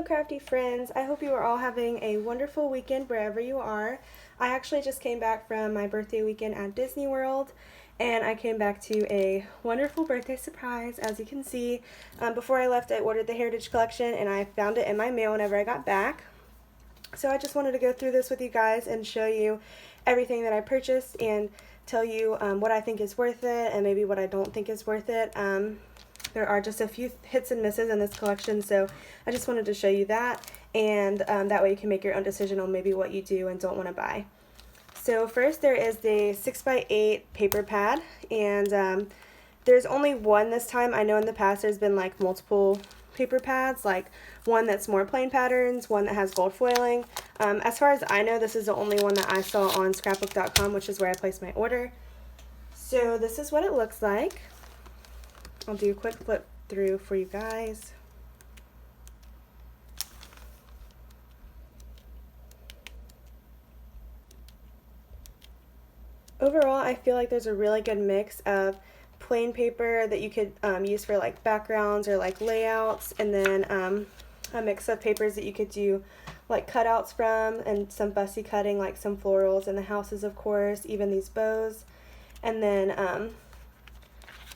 Hello crafty friends, I hope you are all having a wonderful weekend wherever you are. I actually just came back from my birthday weekend at Disney World, and I came back to a wonderful birthday surprise. As you can see, before I left I ordered the Heritage Collection and I found it in my mail whenever I got back. So I just wanted to go through this with you guys and show you everything that I purchased and tell you what I think is worth it and maybe what I don't think is worth it. There are just a few hits and misses in this collection, so I just wanted to show you that, and that way you can make your own decision on maybe what you do and don't want to buy. So first there is the 6x8 paper pad, and there's only one this time. I know in the past there's been like multiple paper pads, like one that's more plain patterns, one that has gold foiling. As far as I know, this is the only one that I saw on scrapbook.com, which is where I placed my order. So this is what it looks like. I'll do a quick flip through for you guys. Overall, I feel like there's a really good mix of plain paper that you could use for like backgrounds or like layouts, and then a mix of papers that you could do like cutouts from, and some fussy cutting like some florals in the houses, of course, even these bows, and then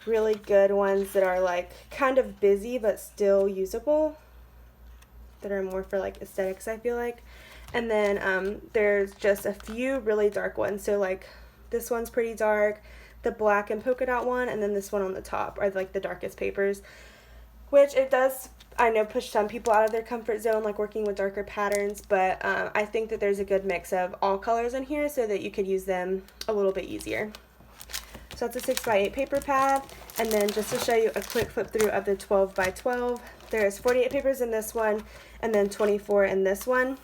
really good ones that are like kind of busy but still usable, that are more for like aesthetics, I feel like. And then there's just a few really dark ones, so like this one's pretty dark, the black and polka dot one, and then this one on the top are like the darkest papers, which it does, I know, push some people out of their comfort zone, like working with darker patterns, but I think that there's a good mix of all colors in here so that you could use them a little bit easier. So that's a 6x8 paper pad, and then just to show you a quick flip through of the 12x12, there's 48 papers in this one, and then 24 in this one,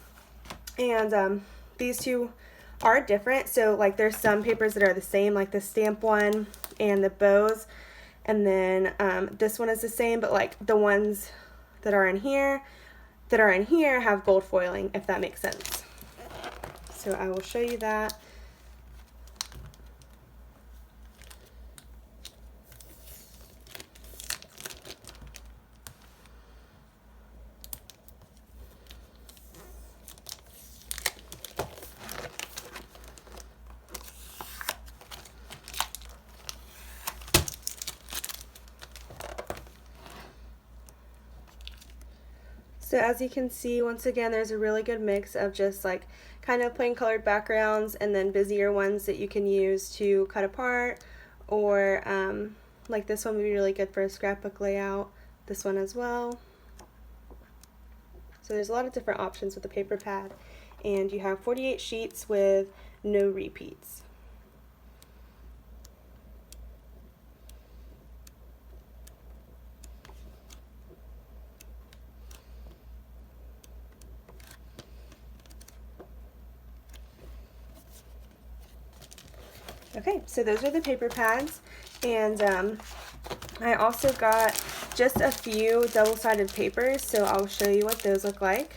and these two are different. So like there's some papers that are the same, like the stamp one and the bows, and then this one is the same, but like the ones that are in here have gold foiling, if that makes sense. So I will show you that. So as you can see, once again, there's a really good mix of just like kind of plain colored backgrounds and then busier ones that you can use to cut apart, or like this one would be really good for a scrapbook layout, this one as well. So there's a lot of different options with the paper pad, and you have 48 sheets with no repeats. Okay, so those are the paper pads, and I also got just a few double-sided papers, so I'll show you what those look like.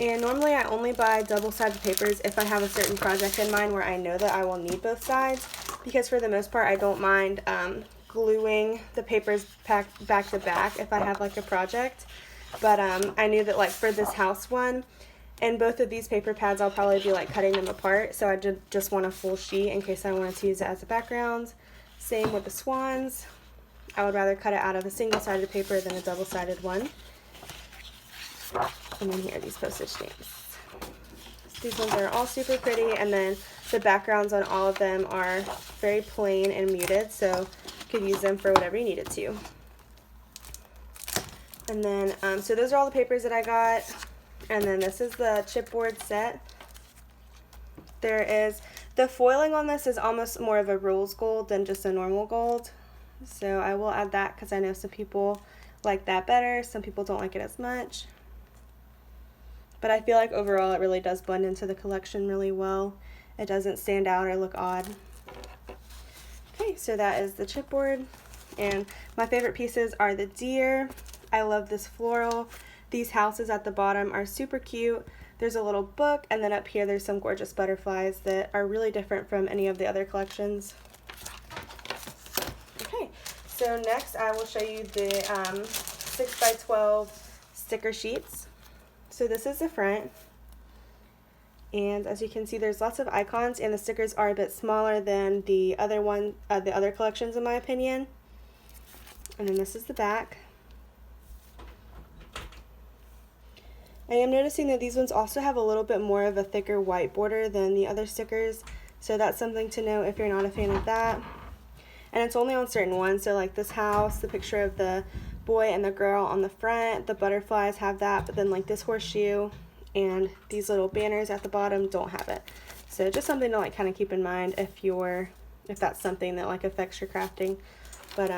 And normally I only buy double-sided papers if I have a certain project in mind where I know that I will need both sides, because for the most part I don't mind gluing the papers back to back if I have like a project. But I knew that like for this house one, and both of these paper pads, I'll probably be like cutting them apart, so I did just want a full sheet in case I wanted to use it as a background. Same with the swans. I would rather cut it out of a single-sided paper than a double-sided one. And then here are these postage stamps. These ones are all super pretty, and then the backgrounds on all of them are very plain and muted, so you could use them for whatever you needed to. And then, so those are all the papers that I got. And then this is the chipboard set. There is, the foiling on this is almost more of a rules gold than just a normal gold. So I will add that because I know some people like that better. Some people don't like it as much. But I feel like overall it really does blend into the collection really well. It doesn't stand out or look odd. Okay, so that is the chipboard. And my favorite pieces are the deer. I love this floral. These houses at the bottom are super cute. There's a little book, and then up here there's some gorgeous butterflies that are really different from any of the other collections. Okay, so next I will show you the 6x12 sticker sheets. So this is the front, and as you can see, there's lots of icons, and the stickers are a bit smaller than the other collections in my opinion. And then this is the back. I am noticing that these ones also have a little bit more of a thicker white border than the other stickers, so that's something to know if you're not a fan of that. And it's only on certain ones, so like this house, the picture of the boy and the girl on the front, the butterflies have that, but then like this horseshoe and these little banners at the bottom don't have it. So just something to like kind of keep in mind if that's something that like affects your crafting. But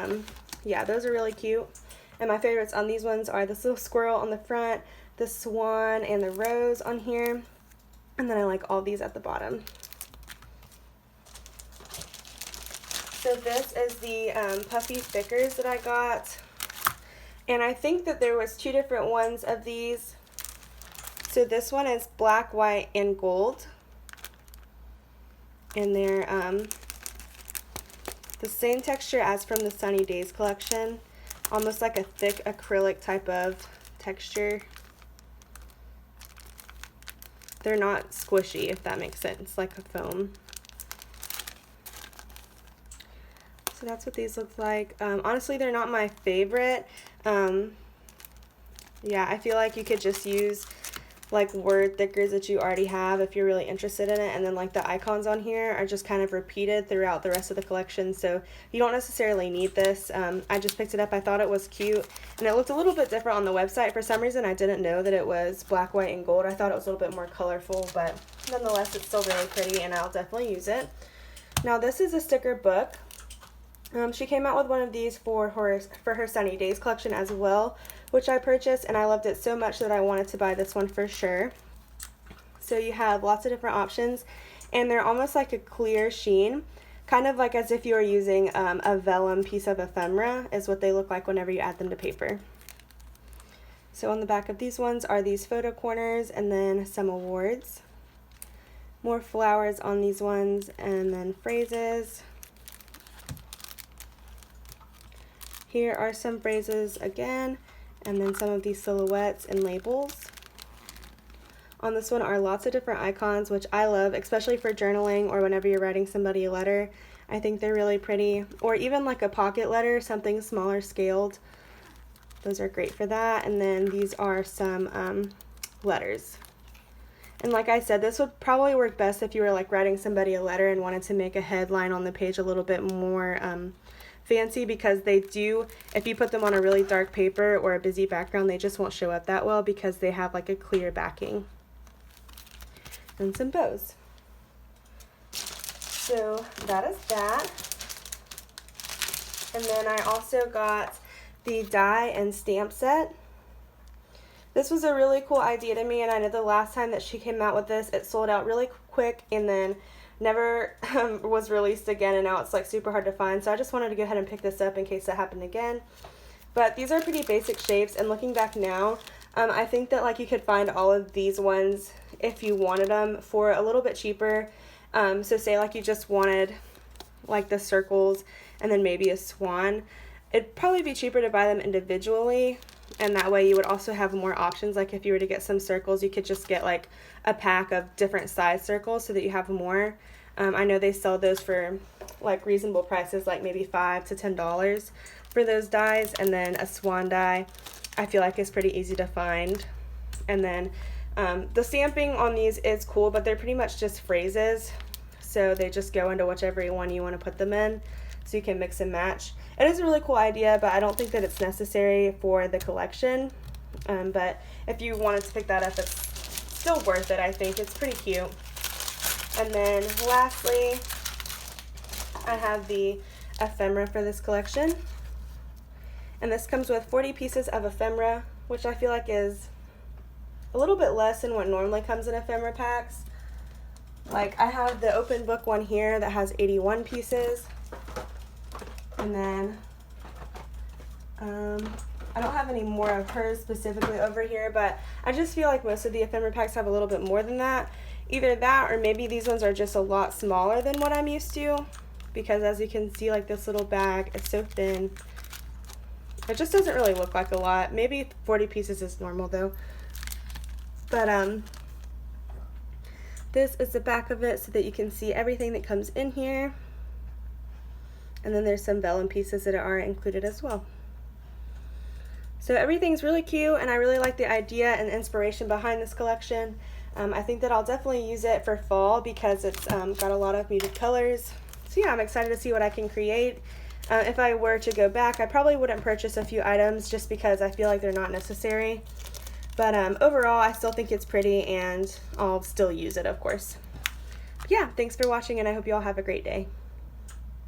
yeah, those are really cute. And my favorites on these ones are this little squirrel on the front, the swan, and the rose on here. And then I like all these at the bottom. So this is the puffy stickers that I got. And I think that there was 2 different ones of these. So this one is black, white, and gold. And they're the same texture as from the Sunny Days collection. Almost like a thick acrylic type of texture. They're not squishy, if that makes sense, like a foam. So that's what these look like. Honestly, they're not my favorite. Yeah, I feel like you could just use like word thickers that you already have if you're really interested in it, and then like the icons on here are just kind of repeated throughout the rest of the collection, so you don't necessarily need this. I just picked it up. I thought it was cute, and it looked a little bit different on the website. For some reason I didn't know that it was black, white, and gold. I thought it was a little bit more colorful, but nonetheless it's still really pretty, and I'll definitely use it. Now this is a sticker book. She came out with one of these for her Sunny Days collection as well, which I purchased, and I loved it so much that I wanted to buy this one for sure. So you have lots of different options, and they're almost like a clear sheen, kind of like as if you were using a vellum piece of ephemera is what they look like whenever you add them to paper. So on the back of these ones are these photo corners and then some awards. More flowers on these ones, and then phrases. Here are some phrases again, and then some of these silhouettes and labels. On this one are lots of different icons, which I love, especially for journaling or whenever you're writing somebody a letter. I think they're really pretty, or even like a pocket letter, something smaller scaled. Those are great for that. And then these are some letters. And like I said, this would probably work best if you were like writing somebody a letter and wanted to make a headline on the page a little bit more fancy, because they do, if you put them on a really dark paper or a busy background, they just won't show up that well because they have like a clear backing. And some bows. So that is that. And then I also got the die and stamp set. This was a really cool idea to me, and I know the last time that she came out with this, it sold out really quick and then never was released again, and now it's like super hard to find. So I just wanted to go ahead and pick this up in case that happened again. But these are pretty basic shapes, and looking back now, I think that like you could find all of these ones if you wanted them for a little bit cheaper. So say like you just wanted like the circles and then maybe a swan, it'd probably be cheaper to buy them individually, and that way you would also have more options. Like if you were to get some circles, you could just get like a pack of different size circles so that you have more. I know they sell those for like reasonable prices, like maybe $5 to $10 for those dies. And then a swan die I feel like is pretty easy to find. And then the stamping on these is cool, but they're pretty much just phrases, so they just go into whichever one you want to put them in, so you can mix and match. It is a really cool idea, but I don't think that it's necessary for the collection. But if you wanted to pick that up, it's still worth it, I think. It's pretty cute. And then lastly, I have the ephemera for this collection. And this comes with 40 pieces of ephemera, which I feel like is a little bit less than what normally comes in ephemera packs. Like I have the open book one here that has 81 pieces. And then I don't have any more of hers specifically over here, but I just feel like most of the ephemera packs have a little bit more than that. Either that, or maybe these ones are just a lot smaller than what I'm used to, because as you can see, like this little bag is so thin, It just doesn't really look like a lot. Maybe 40 pieces is normal though. But this is the back of it so that you can see everything that comes in here. And then there's some vellum pieces that are included as well. So everything's really cute, and I really like the idea and inspiration behind this collection. I think that I'll definitely use it for fall because it's got a lot of muted colors. So yeah, I'm excited to see what I can create. If I were to go back, I probably wouldn't purchase a few items just because I feel like they're not necessary. But overall, I still think it's pretty, and I'll still use it, of course. Yeah, thanks for watching, and I hope you all have a great day.